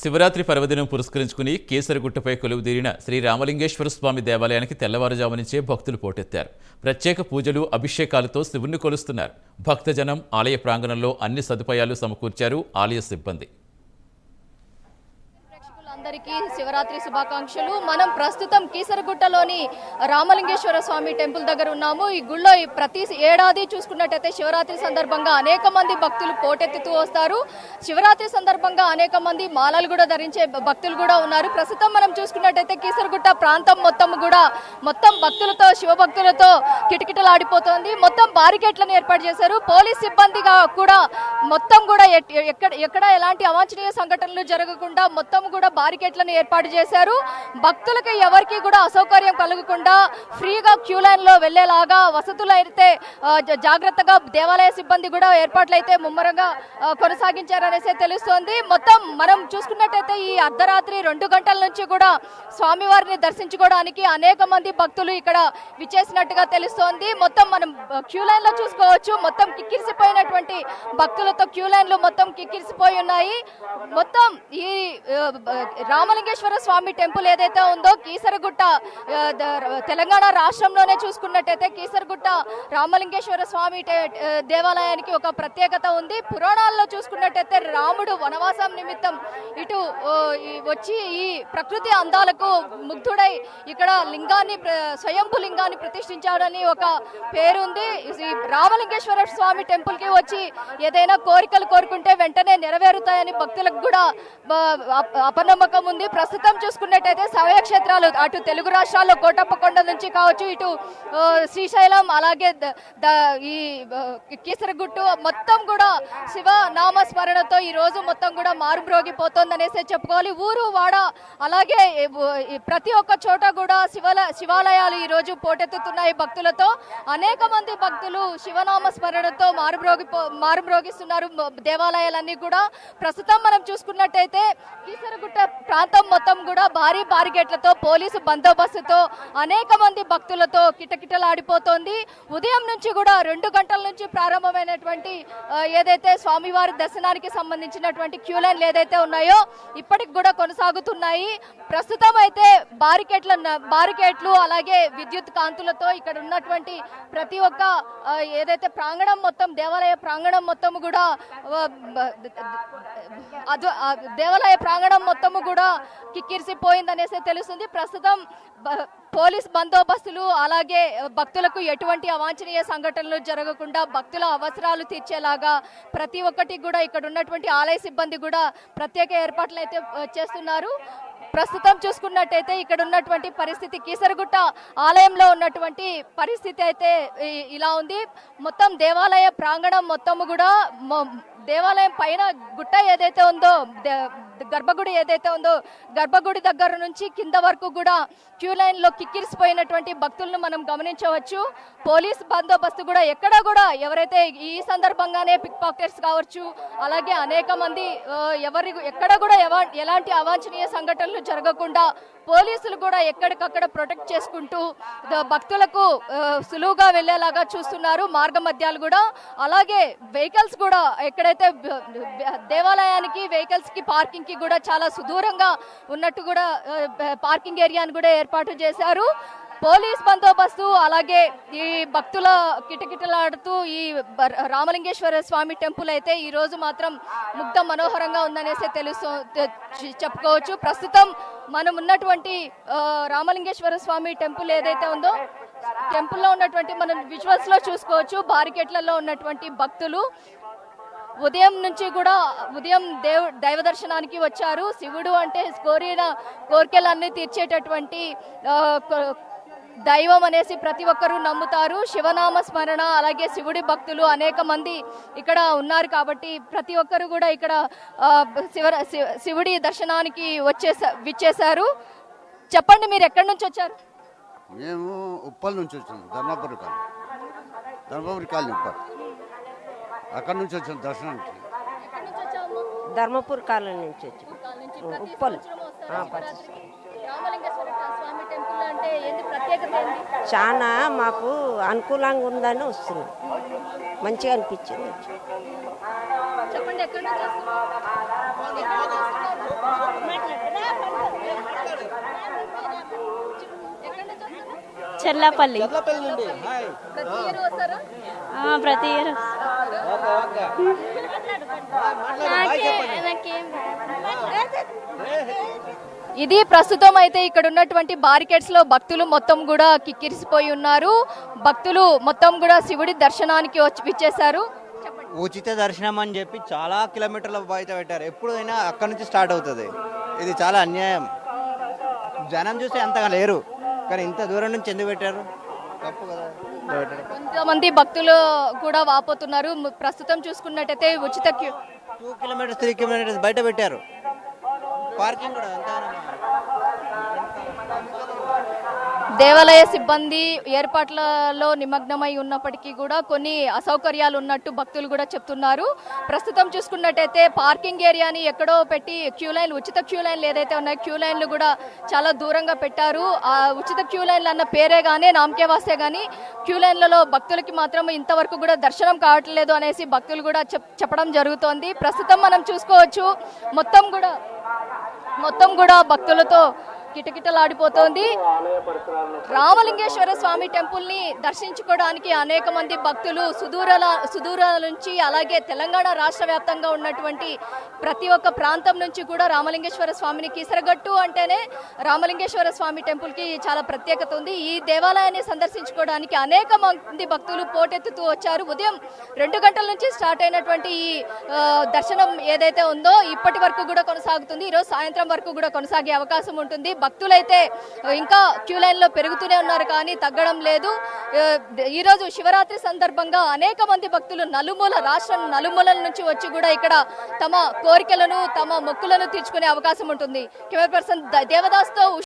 శివరాత్రి పర్వదినం పురస్కరించుకుని కేసరగుట్టపై కొలువుదీరిన శ్రీ రామలింగేశ్వర స్వామి దేవాలయానికి తెల్లవారుజాము నుంచే భక్తులు పోటెత్తారు. ప్రత్యేక పూజలు, అభిషేకాలతో శివుణ్ణి కొలుస్తున్నారు. భక్తజనం ఆలయ ప్రాంగణంలో అన్ని సదుపాయాలు సమకూర్చారు ఆలయ సిబ్బంది. అందరికీ శివరాత్రి శుభాకాంక్షలు. మనం ప్రస్తుతం కీసరగుట్టలోని రామలింగేశ్వర స్వామి టెంపుల్ దగ్గర ఉన్నాము. ఈ గుళ్ళో ప్రతి ఏడాది చూసుకున్నట్టయితే శివరాత్రి సందర్భంగా అనేక మంది భక్తులు పోటెత్తుతూ వస్తారు. శివరాత్రి సందర్భంగా అనేక మంది మాలలు కూడా ధరించే భక్తులు కూడా ఉన్నారు. ప్రస్తుతం మనం చూసుకున్నట్టయితే కీసరగుట్ట ప్రాంతం మొత్తం భక్తులతో, శివభక్తులతో కిటకిటలాడిపోతోంది. మొత్తం బారికేట్లను ఏర్పాటు చేశారు. పోలీస్ సిబ్బందిగా కూడా మొత్తం కూడా ఎక్కడ ఎలాంటి అవాంఛనీయ సంఘటనలు జరగకుండా మొత్తం కూడా బారికేట్లను ఏర్పాటు చేశారు. భక్తులకు ఎవరికి కూడా అసౌకర్యం కలగకుండా ఫ్రీగా క్యూ లైన్ లో వెళ్లేలాగా వసతులు అయితే జాగ్రత్తగా దేవాలయ సిబ్బంది కూడా ఏర్పాట్లు అయితే ముమ్మరంగా కొనసాగించారనేసి తెలుస్తోంది. మొత్తం మనం చూసుకున్నట్టయితే ఈ అర్ధరాత్రి 2 గంటల నుంచి కూడా స్వామివారిని దర్శించుకోవడానికి అనేక మంది భక్తులు ఇక్కడ విచ్చేసినట్టుగా తెలుస్తోంది. మొత్తం మనం క్యూ లైన్ లో చూసుకోవచ్చు. మొత్తం కిక్కిరిసిపోయినటువంటి భక్తులతో క్యూ లైన్లు మొత్తం కిక్కిరిసిపోయి ఉన్నాయి. మొత్తం ఈ రామలింగేశ్వర స్వామి టెంపుల్ ఏదైతే ఉందో కీసరగుట్ట తెలంగాణ రాష్ట్రంలోనే చూసుకున్నట్టయితే కీసరగుట్ట రామలింగేశ్వర స్వామి దేవాలయానికి ఒక ప్రత్యేకత ఉంది. పురాణాల్లో చూసుకున్నట్టయితే రాముడు వనవాసం నిమిత్తం ఇటు వచ్చి ఈ ప్రకృతి అందాలకు ముగ్ధుడై ఇక్కడ స్వయంభు లింగాన్ని ప్రతిష్ఠించాడని ఒక పేరుంది. ఈ రామలింగేశ్వర స్వామి టెంపుల్ కి వచ్చి ఏదైనా కోరికలు కోరుకుంటే వెంటనే నెరవేరుతాయని భక్తులకు కూడా అపనమ్మకం ఉంది. ప్రస్తుతం చూసుకున్నట్టయితే శైవక్షేత్రాలు అటు తెలుగు రాష్ట్రాల్లో కోటప్పకొండ నుంచి కావచ్చు, ఇటు శ్రీశైలం, అలాగే ఈ కీసరగుట్టు మొత్తం కూడా శివ నామస్మరణతో ఈ రోజు మొత్తం కూడా మారుమ్రోగిపోతోందనేసి చెప్పుకోవాలి. ఊరు వాడ అలాగే ప్రతి ఒక్క చోట కూడా శివాలయాలు ఈ రోజు పోటెత్తుతున్నాయి భక్తులతో. అనేక మంది భక్తులు శివనామస్మరణతో మారుమ్రోగిస్తున్నారు దేవాలయాలన్నీ కూడా. ప్రస్తుతం మనం చూసుకున్నట్టయితే కీసరగుట్ట ప్రాంతం మొత్తం కూడా భారీ బారిగేట్లతో, పోలీసు బందోబస్తుతో అనేక మంది భక్తులతో కిటకిటలాడిపోతోంది. ఉదయం నుంచి కూడా 2 గంటల నుంచి ప్రారంభమైనటువంటి ఏదైతే స్వామివారి దర్శనానికి సంబంధించినటువంటి క్యూ లైన్లు ఏదైతే ఉన్నాయో ఇప్పటికి కూడా కొనసాగుతున్నాయి. ప్రస్తుతం అయితే బారికేట్లు అలాగే విద్యుత్ కాంతులతో ఇక్కడ ఉన్నటువంటి ప్రతి ఒక్క ఏదైతే ప్రాంగణం మొత్తం, దేవాలయ ప్రాంగణం మొత్తం కూడా కిక్కిరిసిపోయిందనేసి తెలుస్తుంది. ప్రస్తుతం పోలీస్ బందోబస్తులు అలాగే భక్తులకు ఎటువంటి అవాంఛనీయ సంఘటనలు జరగకుండా భక్తుల అవసరాలు తీర్చేలాగా ప్రతి ఒక్కటి కూడా ఇక్కడ ఉన్నటువంటి ఆలయ సిబ్బంది కూడా ప్రత్యేక ఏర్పాట్లు అయితే చేస్తున్నారు. ప్రస్తుతం చూసుకున్నట్టయితే ఇక్కడ ఉన్నటువంటి పరిస్థితి, కీసరగుట్ట ఆలయంలో ఉన్నటువంటి పరిస్థితి అయితే ఇలా ఉంది. మొత్తం దేవాలయ ప్రాంగణం మొత్తము కూడా దేవాలయం పైన గుట్ట ఏదైతే ఉందో, గర్భగుడి ఏదైతే ఉందో, గర్భగుడి దగ్గర నుంచి కింద వరకు కూడా క్యూ లైన్ లో కిక్కిరిసిపోయినటువంటి భక్తులను మనం గమనించవచ్చు. పోలీస్ బందోబస్తు కూడా ఎక్కడ కూడా ఎవరైతే ఈ సందర్భంగానే పిక్ పాకెట్స్ కావచ్చు, అలాగే అనేక మంది ఎక్కడ కూడా ఎలాంటి అవాంఛనీయ సంఘటనలు జరగకుండా పోలీసులు కూడా ఎక్కడికక్కడ ప్రొటెక్ట్ చేసుకుంటూ భక్తులకు సులువుగా వెళ్లేలాగా చూస్తున్నారు. మార్గ మధ్యాలు కూడా, అలాగే వెహికల్స్ కూడా ఎక్కడైతే దేవాలయానికి వెహికల్స్ కి పార్కింగ్ కి కూడా చాలా సుదూరంగా ఉన్నట్టు కూడా పార్కింగ్ ఏరియాను కూడా ఏర్పాటు చేశారు. పోలీస్ బందోబస్తు అలాగే ఈ భక్తుల కిటకిటలాడుతూ ఈ రామలింగేశ్వర స్వామి టెంపుల్ అయితే ఈ రోజు మాత్రం ముగ్ధ మనోహరంగా ఉందనేసి చెప్పుకోవచ్చు. ప్రస్తుతం మనం ఉన్నటువంటి రామలింగేశ్వర స్వామి టెంపుల్ ఏదైతే ఉందో టెంపుల్లో ఉన్నటువంటి మనం విజువల్స్ లో చూసుకోవచ్చు. బారికేట్లలో ఉన్నటువంటి భక్తులు ఉదయం దైవ దర్శనానికి వచ్చారు. శివుడు అంటే కోరికలన్నీ తీర్చేటటువంటి దైవం అనేసి ప్రతి ఒక్కరూ నమ్ముతారు. శివనామ స్మరణ అలాగే శివుడి భక్తులు అనేక మంది ఇక్కడ ఉన్నారు కాబట్టి ప్రతి ఒక్కరు కూడా ఇక్కడ శివుడి దర్శనానికి విచ్చేశారు. చెప్పండి, మీరు ఎక్కడి నుంచి వచ్చారు? మేము ఉప్పల్ నుంచి వచ్చాము, ధర్మపురి కాలనీ ఉప్పల్. అక్కడి నుంచి వచ్చాము దర్శనానికి. ధర్మపురి కాలనీ నుంచి వచ్చాము, ఉప్పల్. చాలా మాకు అనుకూలంగా ఉందని వస్తున్నాం, మంచిగా అనిపించింది. చెప్పండి, చెర్లాపల్లి చెర్లపల్లి నుండి హాయ్ ప్రతి ఇయర్ వస్తారా? ప్రతి ఇయర్ ఓకే ఓకే మాట్లాడండి హాయ్ చెప్పండి ఇది ప్రస్తుతం అయితే ఇక్కడ ఉన్నటువంటి బారికేడ్స్ లో భక్తులు మొత్తం కూడా కిక్కిరిసిపోయి ఉన్నారు. భక్తులు మొత్తం కూడా శివుడి దర్శనానికి విచ్చేశారు. ఉచిత దర్శనం అని చెప్పి చాలా కిలోమీటర్ల బయట పెట్టారు. ఎప్పుడైనా అక్కడ నుంచి స్టార్ట్ అవుతుంది. ఇది చాలా అన్యాయం. జనం చూస్తే అంతగా లేరు, కానీ ఇంత దూరం నుంచి ఎందుకు పెట్టారు? తప్పు కదా. కొంతమంది భక్తులు కూడా వాపోతున్నారు. ప్రస్తుతం చూసుకున్నట్టయితే ఉచిత 2 కిలోమీటర్స్ 3 కిలోమీటర్స్ బయట పెట్టారు. పార్కింగ్ కూడా అంత దేవాలయ సిబ్బంది ఏర్పాట్లలో నిమగ్నమై ఉన్నప్పటికీ కూడా కొన్ని అసౌకర్యాలు ఉన్నట్టు భక్తులు కూడా చెప్తున్నారు. ప్రస్తుతం చూసుకున్నట్టయితే పార్కింగ్ ఏరియాని ఎక్కడో పెట్టి క్యూ లైన్, ఉచిత క్యూ లైన్లు ఏదైతే ఉన్నాయో క్యూ లైన్లు కూడా చాలా దూరంగా పెట్టారు. ఆ ఉచిత క్యూ లైన్లు అన్న పేరే కానీ నామకే వాస్తే కానీ క్యూ లైన్లలో భక్తులకి మాత్రం ఇంతవరకు కూడా దర్శనం కావట్లేదు అనేసి భక్తులు కూడా చెప్పడం జరుగుతోంది. ప్రస్తుతం మనం చూసుకోవచ్చు మొత్తం కూడా భక్తులతో కిటకిటలాడిపోతోంది. రామలింగేశ్వర స్వామి టెంపుల్ ని దర్శించుకోవడానికి అనేక మంది భక్తులు సుదూరాల నుంచి, అలాగే తెలంగాణ రాష్ట్ర వ్యాప్తంగా ఉన్నటువంటి ప్రతి ఒక్క ప్రాంతం నుంచి కూడా రామలింగేశ్వర స్వామిని, కీసరగట్టు అంటేనే రామలింగేశ్వర స్వామి టెంపుల్ కి చాలా ప్రత్యేకత ఉంది. ఈ దేవాలయాన్ని సందర్శించుకోవడానికి అనేక మంది భక్తులు పోటెత్తుతూ వచ్చారు. ఉదయం 2 గంటల నుంచి స్టార్ట్ అయినటువంటి ఈ దర్శనం ఏదైతే ఉందో ఇప్పటి వరకు కూడా కొనసాగుతుంది. ఈరోజు సాయంత్రం వరకు కూడా కొనసాగే అవకాశం ఉంటుంది. భక్తులైతే ఇంకా క్యూ లైన్ లో పెరుగుతూనే ఉన్నారు, కానీ తగ్గడం లేదు. ఈ రోజు శివరాత్రి సందర్భంగా అనేక మంది భక్తులు రాష్ట్రం నలుమూలల నుంచి వచ్చి కూడా ఇక్కడ తమ కోరికలను, తమ మొక్కులను తీర్చుకునే అవకాశం ఉంటుంది. కెమెరా పర్సన్ దేవదాస్ తో